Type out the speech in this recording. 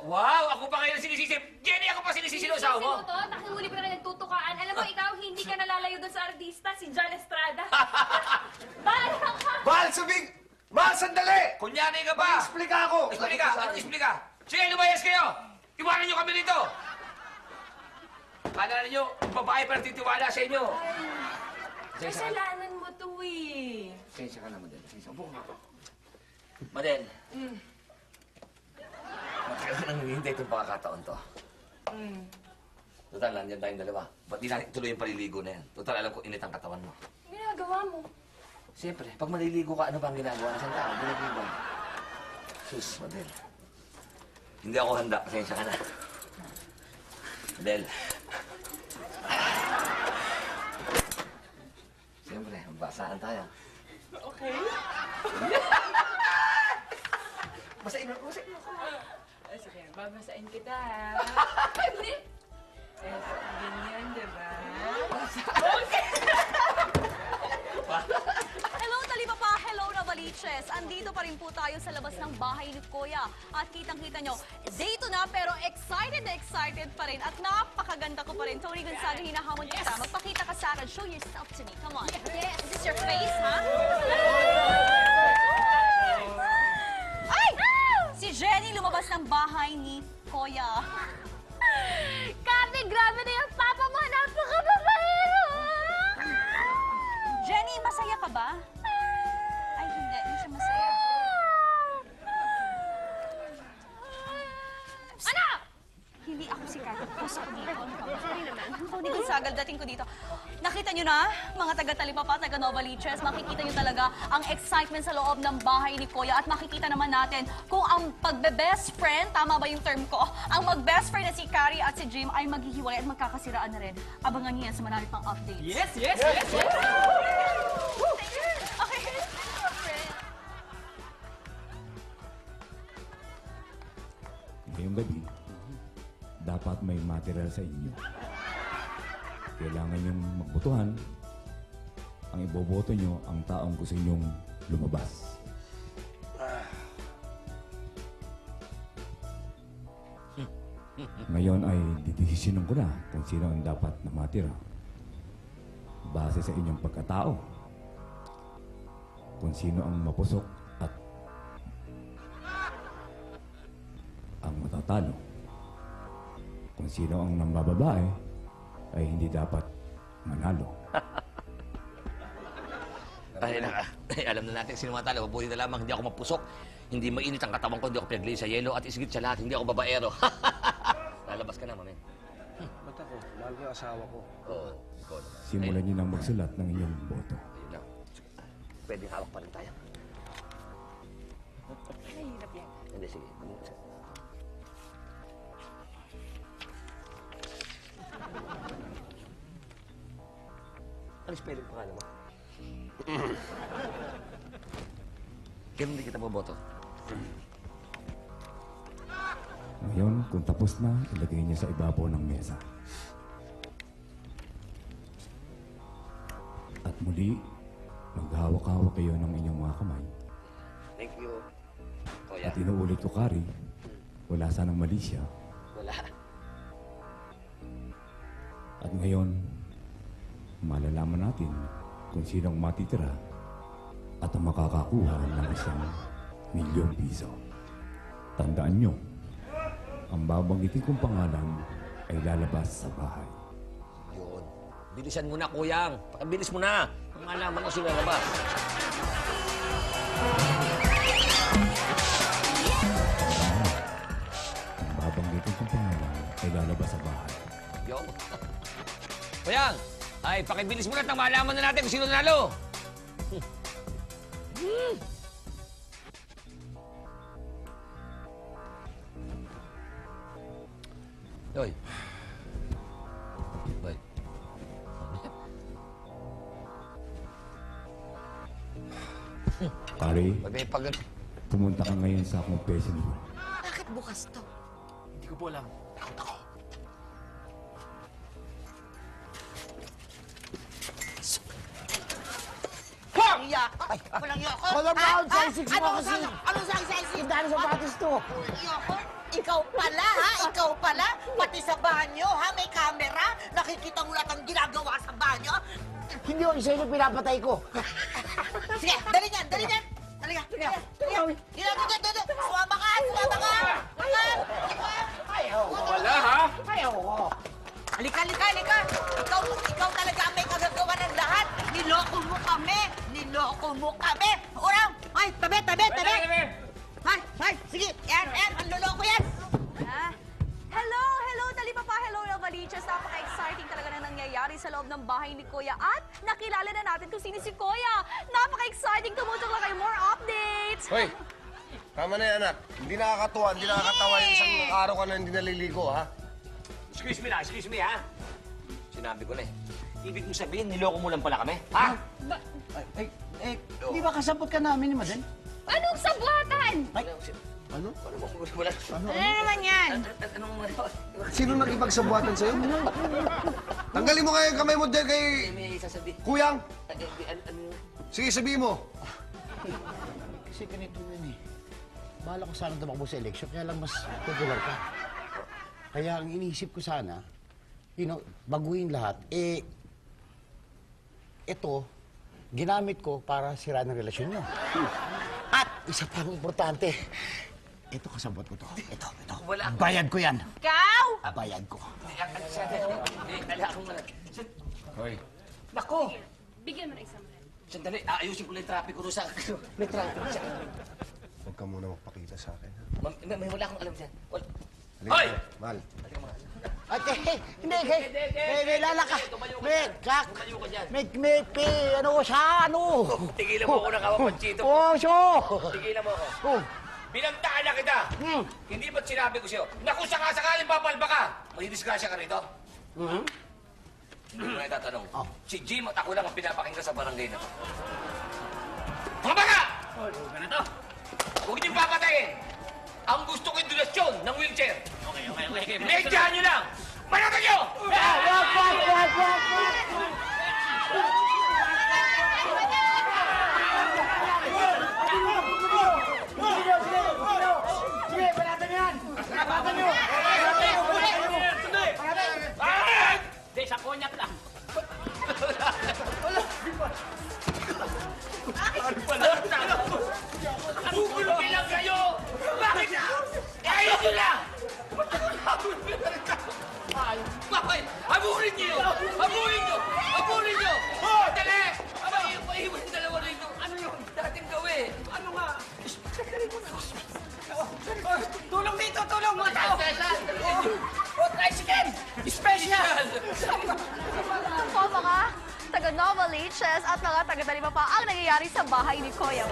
Wow! Ako pa ngayon sinisisi. Jenny, ako pa sinisisi ng asawa mo. Sinisisi mo to? Nakihuli pa na nagtutukaan. Alam mo, ikaw, hindi ka nalalayo doon sa artista, si John Estrada. Bahala ka! Mahal, sabing! Mahal, sandali! Kunyari ka ba? Explika ako! Explika! Ano explika? Sige, lumayas kayo! Iwanan niyo kami dito! Kala ninyo, babae pa nagtitiwala sa inyo. Kasalanan mo to eh. Sensya ka na, Madel. Sensya. Upo ka. Madel. Matagal na nang hinihintay itong pagkakataon to. Total, nandiyan tayong dalawa. Ba't di natin tuloy yung paliligo na yan? Total, alam ko init ang katawan mo. Ginagawa mo. Siyempre, pag maliligo ka, ano ba ang ginagawa? Nasaan tao? Maliligo. Sus, Madel. Hindi ako handa. Pasensya ka na. Madel. Siyempre, magbasaan tayo. Okay. Basain mo, basain mo. Sige, babasain kita. Hindi. Ganyan, diba? Hello, Talipapa! Hello, Novaliches! Andito pa rin po tayo sa labas ng bahay ni Kuya. At kitang-kita nyo, day 2 na pero excited na excited pa rin. At napakaganda ko pa rin. Tony Gonzaga, hinahamon kita. Magpakita ka sa akin. Show yourself to me. Come on. Yes! Is this your face, ha? Ay! Si Jenny lumabas ng bahay ni Kuya. Kami, grabe na yung papa mo! Napaka-babaero! Jenny, masaya ka ba? Ay, hindi. Hindi siya masaya. Ano? Hindi ako si Kat. Puso ko dito. Sorry naman. Tony Gonzaga, dating ko dito. Nakita nyo na, mga taga-Talipapa, taga-Novaliches, makikita nyo talaga ang excitement sa loob ng bahay ni Kuya. At makikita naman natin kung ang pagbe-best friend, tama ba yung term ko, ang mag-best friend na si Carrie at si Jim ay maghihiwalay at magkakasiraan na rin. Abangan nyo yan sa marami pang updates. Yes, yes, yes, yes! Okay. Ngayong gabi, dapat may material sa inyo. Kailangan niyong magbotohan. Ang iboboto niyo ang taong gusto niyong lumabas. Ngayon ay didesisyonan ko na kung sino ang dapat na matira. Base sa inyong pagkatao. Kung sino ang mapusok at ang matatalo. Kung sino ang nambababae, ay hindi dapat manalo. Ay, alam na natin sino matalo. Mabuti na lamang, hindi ako mapusok. Hindi mainit ang katawan ko, hindi ako pinaglay sa yelo. At isigit sa lahat, hindi ako babaero. Lalabas ka na, mamen. Ba't ako? Mahal ko yung asawa ko. Oo, ikaw naman. Simulan niyo nang magsulat ng inyong boto. Ayun na. Pwede hawak pa rin tayo. Mahirap yan. Hindi, sige. Ano spelling pangalan mo? Kaya hindi kita boboto. Ngayon, kung tapos na, ilagay niyo sa ibabaw ng mesa. At muli, maghawak-hawak kayo ng inyong mga kamay. Thank you. Kuya. At inuulit ko, Kari, wala sanang mali siya. Wala. At ngayon, malalaman natin kung sino ang matitira at ang makakakuha ng ₱1,000,000. Tandaan nyo, ang babanggitin kong pangalan ay lalabas sa bahay. Yun. Bilisan mo na, Kuyang. Pakabilis mo na. Malaman ko sila labas. Ang babanggitin kong pangalan ay lalabas sa bahay. Yo. Kuyang, ay pakibilis mo na at nang malaman na natin kung sino nanalo. Hoy. Hoy. Kari, Pag may pag... pumunta ka ngayon sa confession room. Bakit bukas to? Hindi ko po alam. Takot ako. Iyak! Ay, walang iyo ako! Walang baon, size 6 mo kasi. Anong size 6? Dahil sa patis to. Iyo ako? Ikaw pala! ikaw pala, pati sa banyo, ha? May camera? Nakikita mo lahat ang ginagawa sa banyo? Hindi ko isa yung pinapatay ko. Sige, dali niyan, dali niyan! Dali niyan, dali niyan! Dali! Sumama ka! Sumama ka! Ayaw ko. Wala, ha? Ayaw ko. Halika, halika, halika! Ikaw talaga ang may kagagawa ng lahat! Niloko mo kami! Niloko mo kami! Urang! Ay, tabi, tabi, tabi! Ay, sige! Yan, ang luloko yan! Ah, hello, Talipapa, hello, Novaliches. Napaka-exciting talaga na nangyayari sa loob ng bahay ni Kuya. At nakilala na natin kung sino si Kuya. Napaka-exciting. Tumutok lang kayo. More updates. Hoy! Tama na yan, anak. Hindi nakakatuwa, hindi nakakatawa yung isang araw ka na hindi naliligo, ha? Excuse me, ha? Sinabi ko na eh. Ibig mong sabihin, niloko mo lang pala kami? Ha? Di ba kasabot ka namin ni Maden? Anong sabuatan? Ano? Wala. Ano naman yan? Anong... Sino nakipagsabuatan sa'yo? Tanggalin mo kaya yung kamay mo dyan kay May sasabihin. Kuyang. Ano? Sige, sabihin mo. Kasi ganito yun eh. Bahala ko sana tumakbo sa eleksyon, kaya lang mas popular ka. Kaya ang iniisip ko sana, baguhin lahat. Ito, ginamit ko para sira ng relasyon nyo. At isa pang importante, ito kasabot ko to. Ito. Wala. Bayad ko yan. Ikaw? Bayad ko. Ala akong... Hoy. Nako! Bigyan mo na isang red. Sandali, aayusin ko lang yung trapiko doon sa... May trapiko siya. Huwag ka muna magpakita sa akin, ha? May wala akong alam dyan. Wala. Halika Hoy! na, Mahal. At hindi, may lalaka. Tumayo ka dyan. Ano ko siya, ano? Tigilan mo ako ng kawapanchito. Puso! Tigilan mo ako. Oh. Binantaan na kita! Hindi ba't sinabi ko sa'yo, naku sakasakaling papalba ka! Magdidisgrasya ka rito? Hindi ko na itatanong. Si Jim at ako lang ang pinapakinggan sa barangay na to. Mga baka! Huwag na to. Huwag niyong papatayin! Ang gusto ko yung donasyon ng wheelchair. Okay. Medyahan niyo lang! Manatan niyo! Sa konyak lang. Bubulungin lang kayo! Bakit? Ayun nyo lang! Bakit? Habulin niyo! Habulin niyo! Habulin niyo! Dali! Paiwan yung dalawa rito. Ano yun? Dating gawin. Ano nga? Tulong dito, tulong mga tao! Tricycle! Special! Po mga taga Novaliches at mga taga Talipapa ang nangyayari sa bahay ni Kuya.